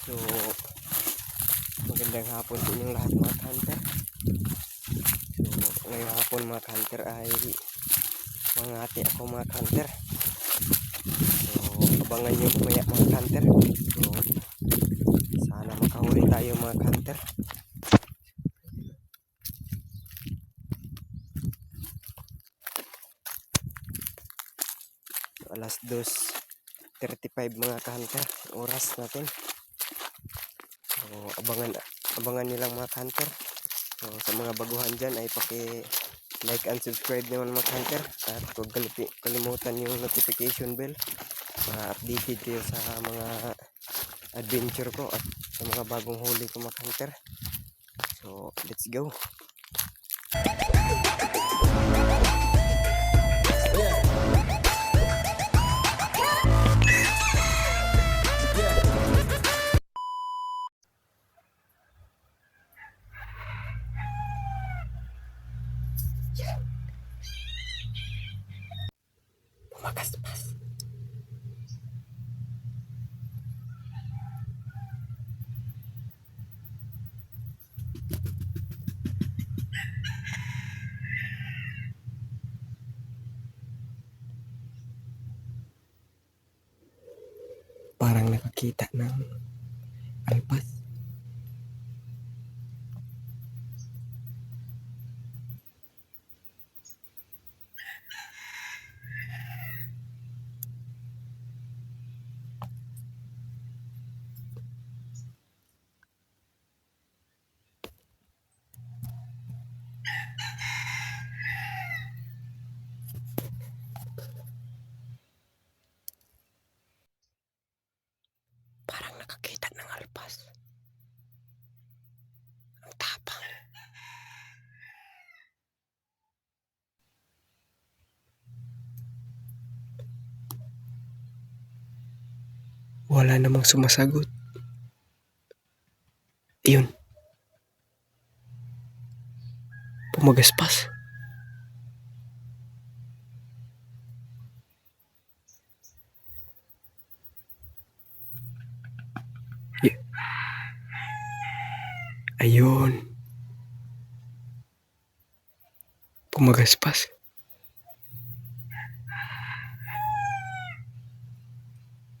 So, magandang hapon sa inyong lahat mga hunter. So, ngayong hapon mga hunter ay mangati ako mga hunter. So, abangan nyo kumaya mga hunter. So, sana makahuli tayo mga hunter. So, alas 2:35 mga hunter, oras natin. So, abangan nilang mga hunter. So, sa mga baguhan dyan ay like and subscribe naman mga hunter. At huwag kalimutan yung notification bell para updated kayo sa mga adventure ko at sa mga bagong huli ko mga hunter. So, let's go. Pumagaspas. Parang nakakita ng alpas. Parang nakakita ng alpas. Ang tapang. Wala namang sumasagot. Iyon. Pumagaspas. Ayun. Pumagaspas.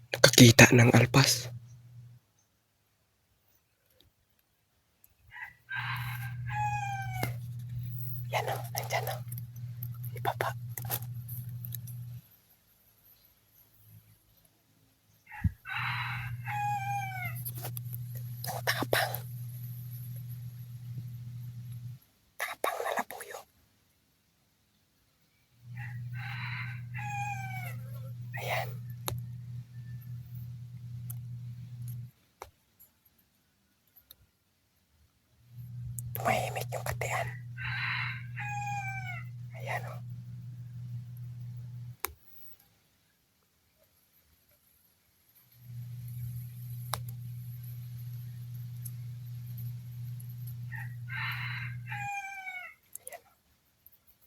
Nakakita ng alpas. Yan o, nandyan o. Ibaba. Ang tapang. Tapang na labuyo. Ayan. Tumahimik yung katian. Ayan o.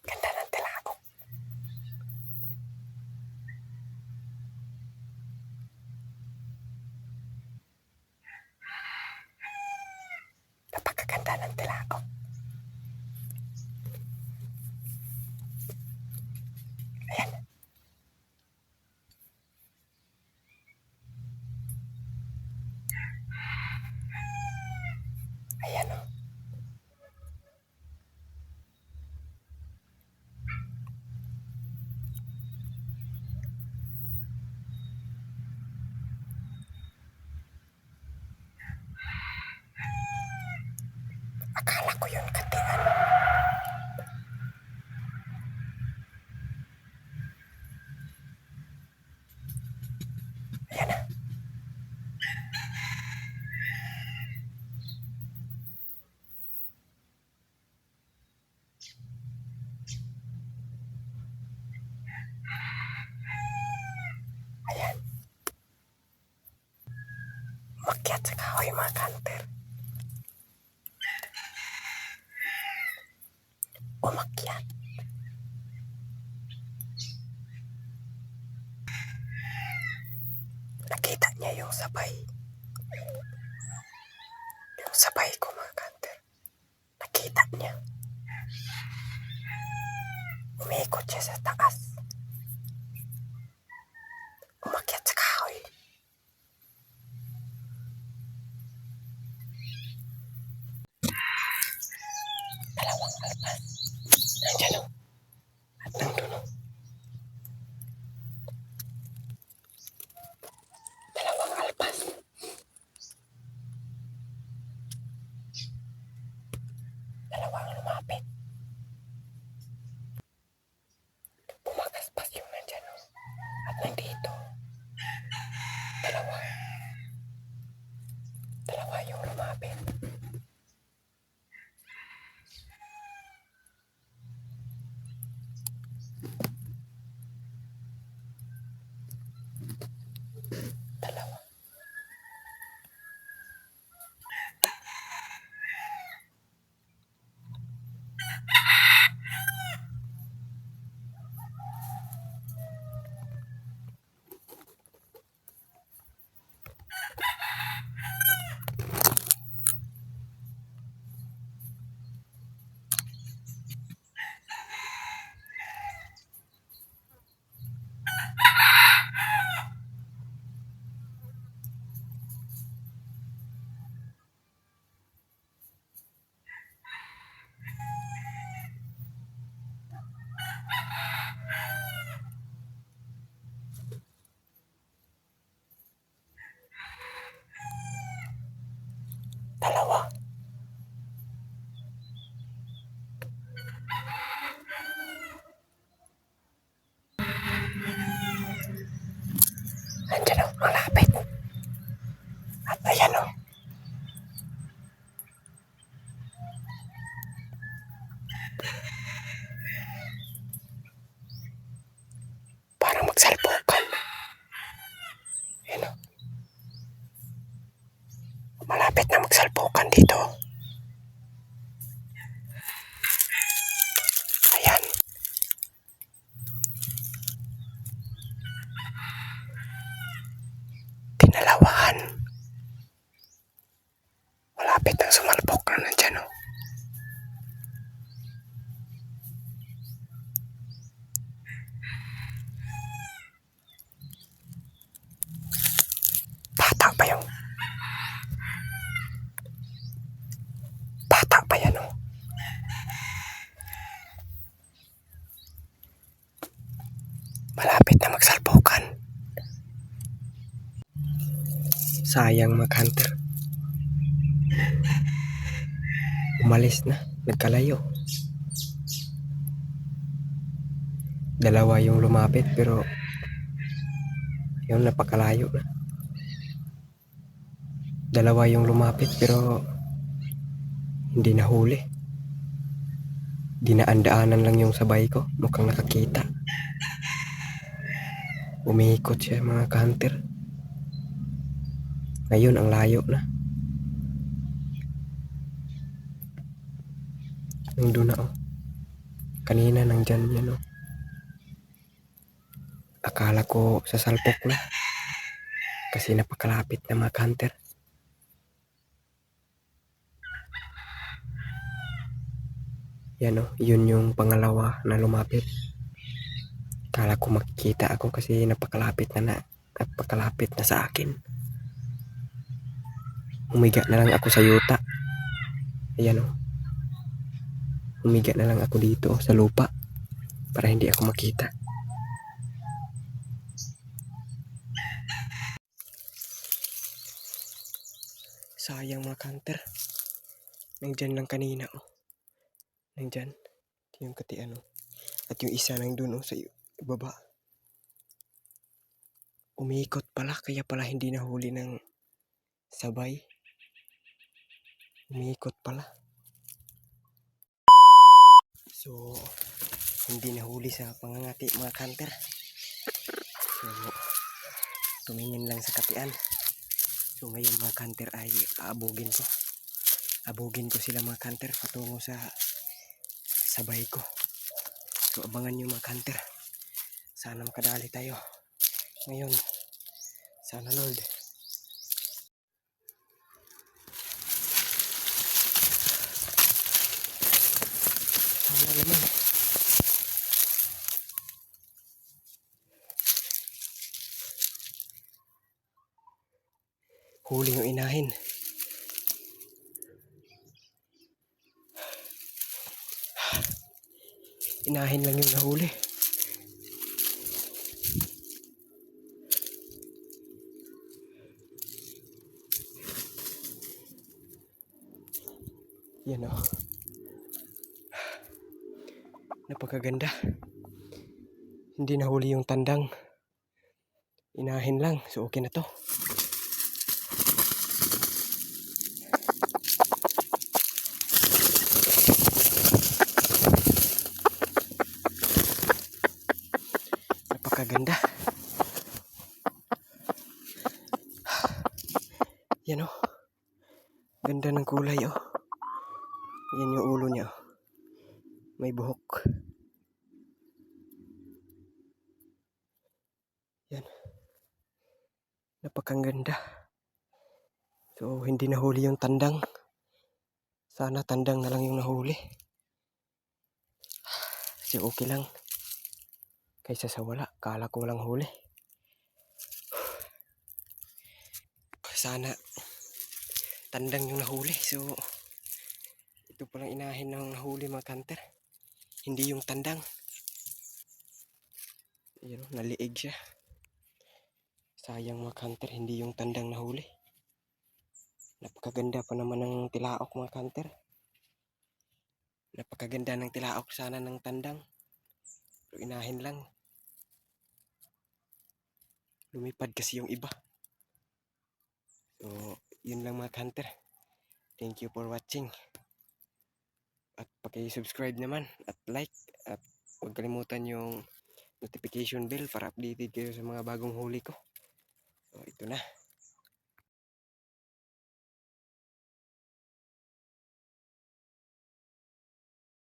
Ganda ng tilago. Napakaganda ng tilago. Ayan. Ayan o. Akala ko yun katian. Ayan na. Ayan. Umakyat sa kahoy mga hunter. Umakyat. Nakita niya yung sabay. sabay ko mga hunter. Nakita niya. Umikot siya sa taas. Umakyat sa kahoy. Dalawang alpas. Nandiyan o. At nandun o. Dalawang alpas. Dalawang lumapit. Pumagaspas yung nandyan o. At nandito. Dalawa yung lumapit. Dalawa. Dalawa. Nandiyan o, malapit. At ayan o. Parang magsalpukan. Ayan o. Malapit na magsalpukan dito. Ayan. Tinalawahan. Malapit nang sumalpok na nandyan o. Bata pa yung. Bata pa yan o. Malapit na magsalpukan. Sayang mga hunter. Umalis na. Nagkalayo. Dalawa yung lumapit pero yung napakalayo na. Dalawa yung lumapit pero hindi nahuli. Dinaan-daanan lang yung sabay ko. Mukhang nakakita. Umiikot siya mga hunter. Ngayon ang layo na. Nandun na oh. Kanina nandyan yan oh. Akala ko sasalpok na. Kasi napakalapit na mga hunter. Yan oh, yun yung pangalawa na lumapit. Akala ko makikita ako kasi napakalapit na sa akin. Humiga na lang ako sa yuta. Ayan oh. Humiga na lang ako dito sa lupa para hindi ako makita. Sayang mga hunter. Nandyan lang kanina oh. Nandyan. Yung katian oh. At yung isa nandun oh sa baba. Umiikot pala kaya pala hindi nahuli ng sabay. Umiikot pala. So hindi nahuli sa pangangati mga hunter. So tumingin lang sa katian. So ngayon mga hunter ay aabugin ko. Abugin ko sila mga hunter patungo sa sabay ko. So abangan nyo mga hunter. Sana makadali tayo ngayon. Sana Lord. Wala naman. Huli yung inahin. Inahin lang yung nahuli. Yan o. Napakaganda. Hindi nahuli yung tandang. Inahin lang. So okay na to. Napakaganda. Yan o. Ganda ng kulay o. Yan yung ulo niya. May buhok. Yan. Napakaganda. So hindi nahuli yung tandang. Sana tandang na lang yung nahuli. Kasi okay lang. Kaysa sa wala. Kala ko walang huli. Sana tandang yung nahuli. So ito palang inahin ng nahuli mga hunter. Hindi yung tandang. Yun, naliig siya. Sayang mga hunter. Hindi yung tandang nahuli. Napakaganda pa naman ng tilaok mga hunter. Napakaganda ng tilaok sana ng tandang. Pero inahin lang. Lumipad kasi yung iba. So yun lang mga hunter. Thank you for watching. At paki-subscribe naman at like. At huwag kalimutan yung notification bell para updated kayo sa mga bagong huli ko. So ito na.